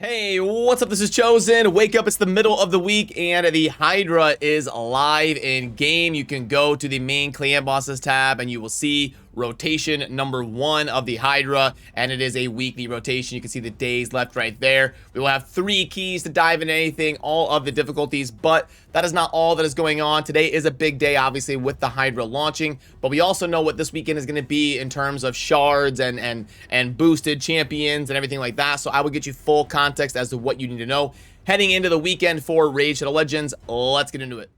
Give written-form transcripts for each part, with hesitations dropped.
Hey, what's up? This is Chosen. Wake up, it's the middle of the week, and the Hydra is live in game. You can go to the main client bosses tab, and you will see rotation number 1 of the Hydra, and it is a weekly rotation. You can see the days left right there. We will have 3 keys to dive into anything, all of the difficulties, but that is not all that is going on. Today is a big day, obviously, with the Hydra launching, but we also know what this weekend is going to be in terms of shards and boosted champions and everything like that, so I will get you full context as to what you need to know heading into the weekend for Raid Shadow Legends. Let's get into it.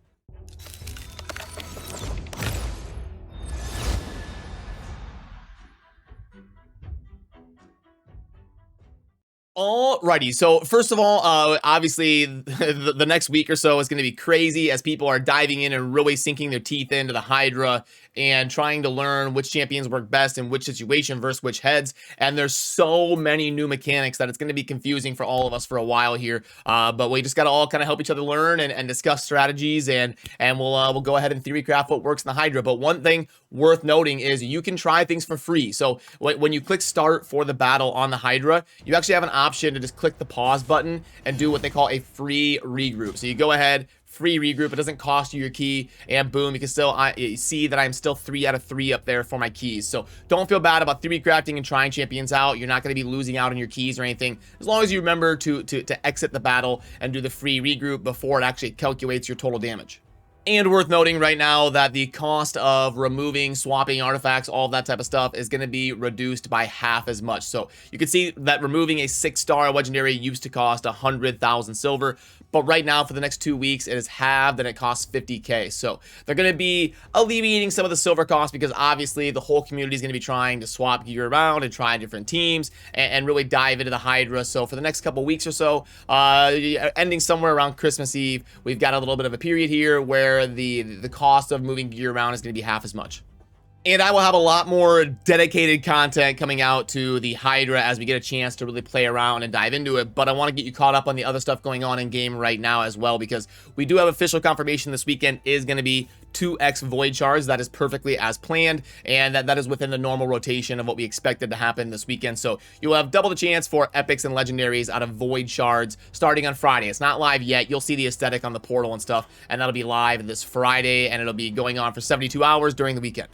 Alrighty, so first of all, obviously the next week or so is going to be crazy as people are diving in and really sinking their teeth into the Hydra and trying to learn which champions work best in which situation versus which heads. And there's so many new mechanics that it's going to be confusing for all of us for a while here. But we just got to all kind of help each other learn and discuss strategies, and we'll go ahead and theory craft what works in the Hydra. But one thing worth noting is you can try things for free. So when you click start for the battle on the Hydra, you actually have an option to just click the pause button and do what they call a free regroup. So you go ahead, free regroup, it doesn't cost you your key, and boom, you can still see that I'm still 3 out of 3 up there for my keys. So don't feel bad about theory crafting and trying champions out. You're not going to be losing out on your keys or anything, as long as you remember to exit the battle and do the free regroup before it actually calculates your total damage. And worth noting right now that the cost of removing, swapping artifacts, all of that type of stuff is going to be reduced by half as much. So you can see that removing a 6-star legendary used to cost 100,000 silver, but right now for the next 2 weeks it is halved and it costs 50k. So they're going to be alleviating some of the silver costs because obviously the whole community is going to be trying to swap gear around and try different teams and really dive into the Hydra. So for the next couple weeks or so, ending somewhere around Christmas Eve, we've got a little bit of a period here where the cost of moving gear around is going to be half as much. And I will have a lot more dedicated content coming out to the Hydra as we get a chance to really play around and dive into it. But I want to get you caught up on the other stuff going on in game right now as well, because we do have official confirmation this weekend is going to be 2x void shards. That is perfectly as planned, and that is within the normal rotation of what we expected to happen this weekend. So you'll have double the chance for epics and legendaries out of void shards starting on Friday. It's not live yet. You'll see the aesthetic on the portal and stuff, and that'll be live this Friday, and it'll be going on for 72 hours during the weekend.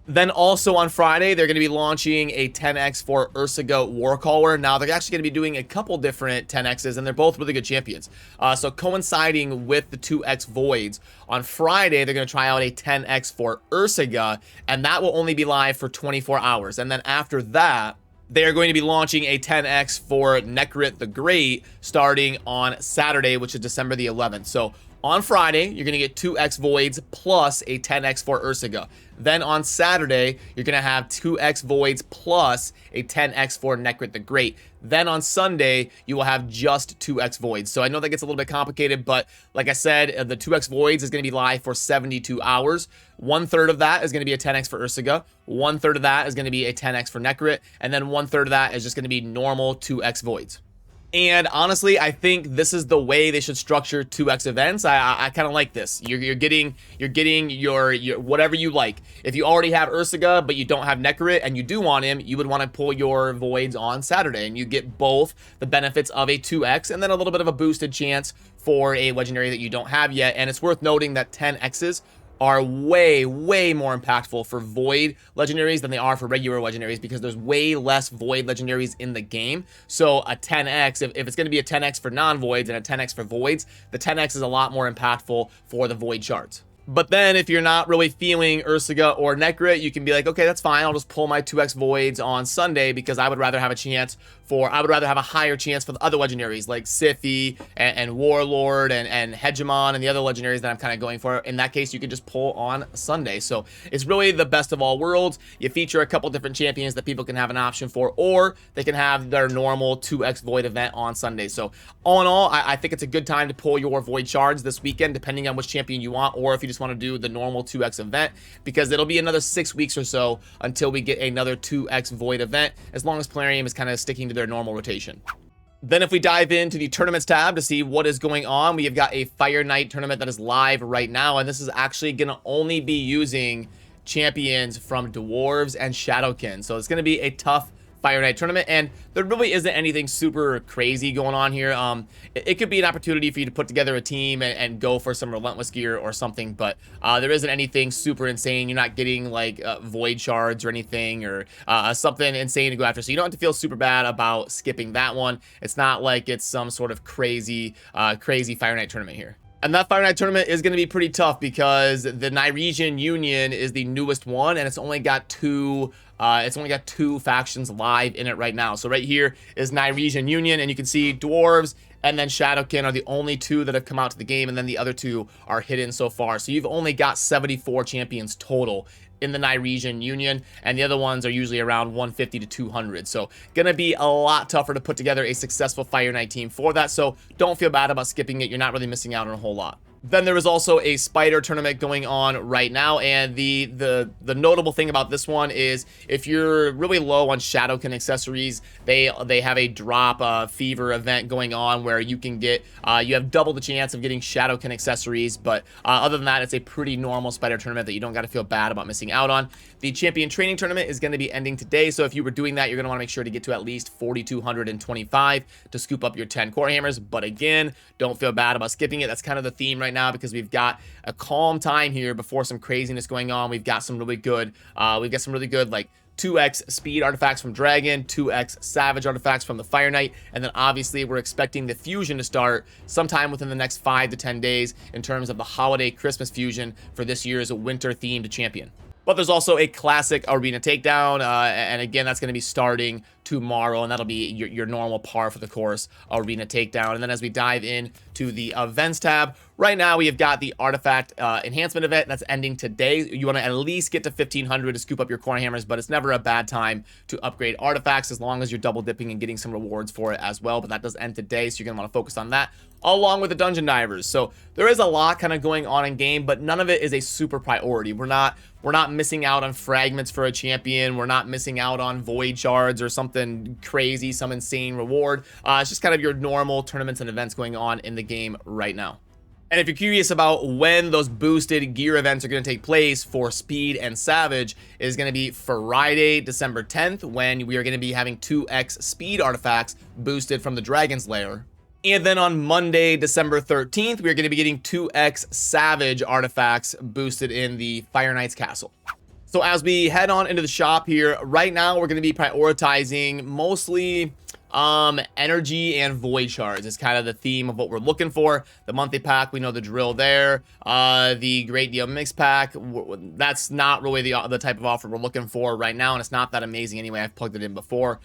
Then also on Friday, they're going to be launching a 10x for Ursaga Warcaller. Now, they're actually going to be doing a couple different 10x's, and they're both really good champions. So coinciding with the 2x Voids, on Friday, they're going to try out a 10x for Ursaga, and that will only be live for 24 hours. And then after that, they're going to be launching a 10x for Nekrit the Great starting on Saturday, which is December the 11th. So on Friday, you're going to get 2x Voids plus a 10x for Ursaga. Then on Saturday, you're going to have 2x Voids plus a 10x for Nekrit the Great. Then on Sunday, you will have just 2x Voids. So I know that gets a little bit complicated, but like I said, the 2x Voids is going to be live for 72 hours. 1/3 of that is going to be a 10x for Ursaga. 1/3 of that is going to be a 10x for Nekrit. And then 1/3 of that is just going to be normal 2x Voids. And honestly, I think this is the way they should structure 2x events. I kind of like this. You're getting your whatever you like. If you already have Ursaga but you don't have Nekrit and you do want him, you would want to pull your voids on Saturday, and you get both the benefits of a 2x and then a little bit of a boosted chance for a legendary that you don't have yet. And it's worth noting that 10x's are way more impactful for void legendaries than they are for regular legendaries, because there's way less void legendaries in the game. So a 10x, if it's going to be a 10x for non-voids and a 10x for voids, the 10x is a lot more impactful for the void shards. But then if you're not really feeling Ursaga or Nekrit, you can be like, okay, that's fine. I'll just pull my 2x Voids on Sunday because I would rather have a higher chance for the other legendaries like Siphi and Warlord and Hegemon and the other legendaries that I'm kind of going for. In that case, you can just pull on Sunday. So it's really the best of all worlds. You feature a couple different champions that people can have an option for, or they can have their normal 2x Void event on Sunday. So all in all, I think it's a good time to pull your Void Shards this weekend, depending on which champion you want, or if you just want to do the normal 2x event, because it'll be another 6 weeks or so until we get another 2x Void event, as long as Plarium is kind of sticking to their normal rotation. Then if we dive into the tournaments tab to see what is going on, we have got a Fire Night tournament that is live right now, and this is actually going to only be using champions from Dwarves and Shadowkin. So it's going to be a tough Fire Night tournament, and there really isn't anything super crazy going on here. It could be an opportunity for you to put together a team and go for some relentless gear or something, but there isn't anything super insane. You're not getting like void shards or anything, or something insane to go after, so you don't have to feel super bad about skipping that one. It's not like it's some sort of crazy Fire Night tournament here. And that Fire Night tournament is going to be pretty tough because the Nyresian Union is the newest one, and it's only got two factions live in it right now. So right here is Nyresian Union, and you can see Dwarves and then Shadowkin are the only two that have come out to the game, and then the other two are hidden so far. So you've only got 74 champions total in the Nyresian Union, and the other ones are usually around 150 to 200. So gonna be a lot tougher to put together a successful Fire Night team for that, so don't feel bad about skipping it. You're not really missing out on a whole lot. Then there is also a spider tournament going on right now, and the notable thing about this one is if you're really low on Shadowkin accessories, they have a drop fever event going on where you can get you have double the chance of getting Shadowkin accessories, but other than that, it's a pretty normal spider tournament that you don't got to feel bad about missing out on. The champion training tournament is going to be ending today, so if you were doing that, you're going to want to make sure to get to at least 4,225 to scoop up your 10 core hammers. But again, don't feel bad about skipping it. That's kind of the theme right now, because we've got a calm time here before some craziness going on. We've got some really good like 2x speed artifacts from Dragon, 2x savage artifacts from the Fire Knight, and then obviously we're expecting the fusion to start sometime within the next 5 to 10 days in terms of the holiday Christmas fusion for this year's winter themed champion. But there's also a classic arena takedown, and again, that's going to be starting tomorrow, and that'll be your normal par for the course arena takedown. And then as we dive in to the events tab, right now we have got the artifact enhancement event that's ending today. You want to at least get to 1,500 to scoop up your core hammers, but it's never a bad time to upgrade artifacts as long as you're double dipping and getting some rewards for it as well. But that does end today, so you're going to want to focus on that along with the dungeon divers. So there is a lot kind of going on in game, but none of it is a super priority. We're not missing out on fragments for a champion. We're not missing out on void shards or something crazy, some insane reward. It's just kind of your normal tournaments and events going on in the game right now. And if you're curious about when those boosted gear events are going to take place for Speed and Savage, it is going to be Friday, December 10th, when we are going to be having 2x Speed artifacts boosted from the Dragon's Lair. And then on Monday, December 13th, we're going to be getting 2x Savage artifacts boosted in the Fire Knight's Castle. So as we head on into the shop here, right now we're going to be prioritizing mostly energy and void shards is kind of the theme of what we're looking for. The monthly pack, we know the drill there. The great deal mix pack, that's not really the type of offer we're looking for right now, and it's not that amazing anyway. I've plugged it in before.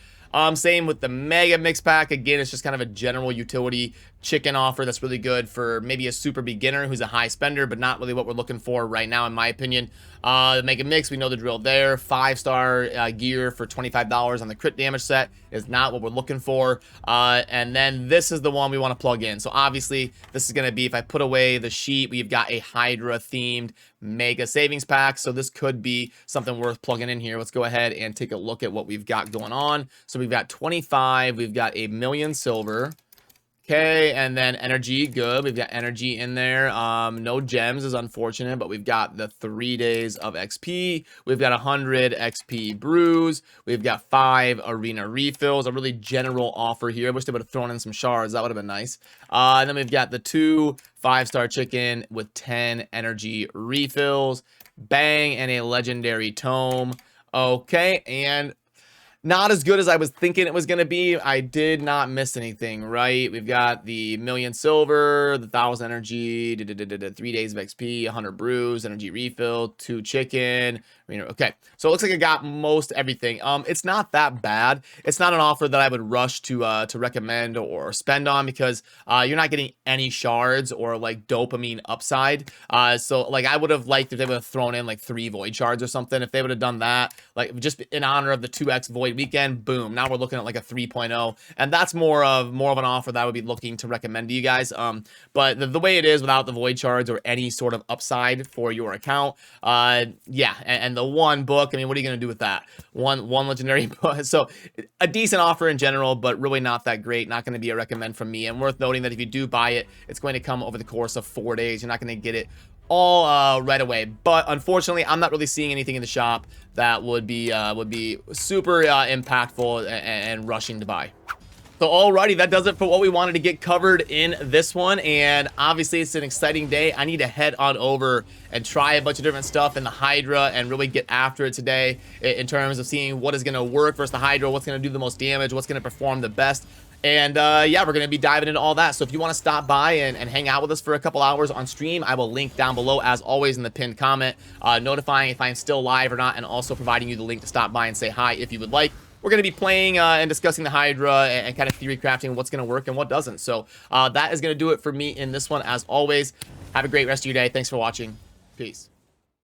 Same with the mega mix pack. Again, it's just kind of a general utility chicken offer that's really good for maybe a super beginner who's a high spender, but not really what we're looking for right now, in my opinion. The mega mix, we know the drill there. 5-star gear for $25 on the crit damage set is not what we're looking for. And then this is the one we want to plug in. So obviously this is going to be, if I put away the sheet, we've got a Hydra themed mega savings pack. So this could be something worth plugging in here. Let's go ahead and take a look at what we've got going on. So we've got 25, we've got a million silver. Okay, and then energy, good. We've got energy in there. No gems is unfortunate, but we've got the 3 days of XP. We've got 100 XP brews. We've got 5 arena refills. A really general offer here. I wish they would have thrown in some shards. That would have been nice. And then we've got the 2 5-star chicken with 10 energy refills. Bang, and a legendary tome. Okay, and not as good as I was thinking it was going to be. I did not miss anything, right? We've got the million silver, the 1,000 energy, 3 days of XP, 100 brews, energy refill, 2 chicken. Okay, so it looks like I got most everything. It's not that bad. It's not an offer that I would rush to recommend or spend on, because you're not getting any shards or like dopamine upside. So like I would have liked if they would have thrown in like 3 void shards or something. If they would have done that, like just in honor of the 2x void weekend, boom, now we're looking at like a 3.0, and that's more of an offer that I would be looking to recommend to you guys. But the way it is without the void shards or any sort of upside for your account, yeah, and the 1 book, I mean, what are you going to do with that? One legendary book. So a decent offer in general, but really not that great. Not going to be a recommend from me. And worth noting that if you do buy it, it's going to come over the course of 4 days. You're not going to get it all right away. But unfortunately, I'm not really seeing anything in the shop that would be super impactful and rushing to buy. So alrighty, that does it for what we wanted to get covered in this one, and obviously it's an exciting day. I need to head on over and try a bunch of different stuff in the Hydra and really get after it today in terms of seeing what is going to work versus the Hydra, what's going to do the most damage, what's going to perform the best. And yeah, we're going to be diving into all that. So if you want to stop by and hang out with us for a couple hours on stream, I will link down below, as always, in the pinned comment, notifying if I'm still live or not, and also providing you the link to stop by and say hi if you would like. We're going to be playing and discussing the Hydra and kind of theory crafting what's going to work and what doesn't. So that is going to do it for me in this one, as always. Have a great rest of your day. Thanks for watching. Peace.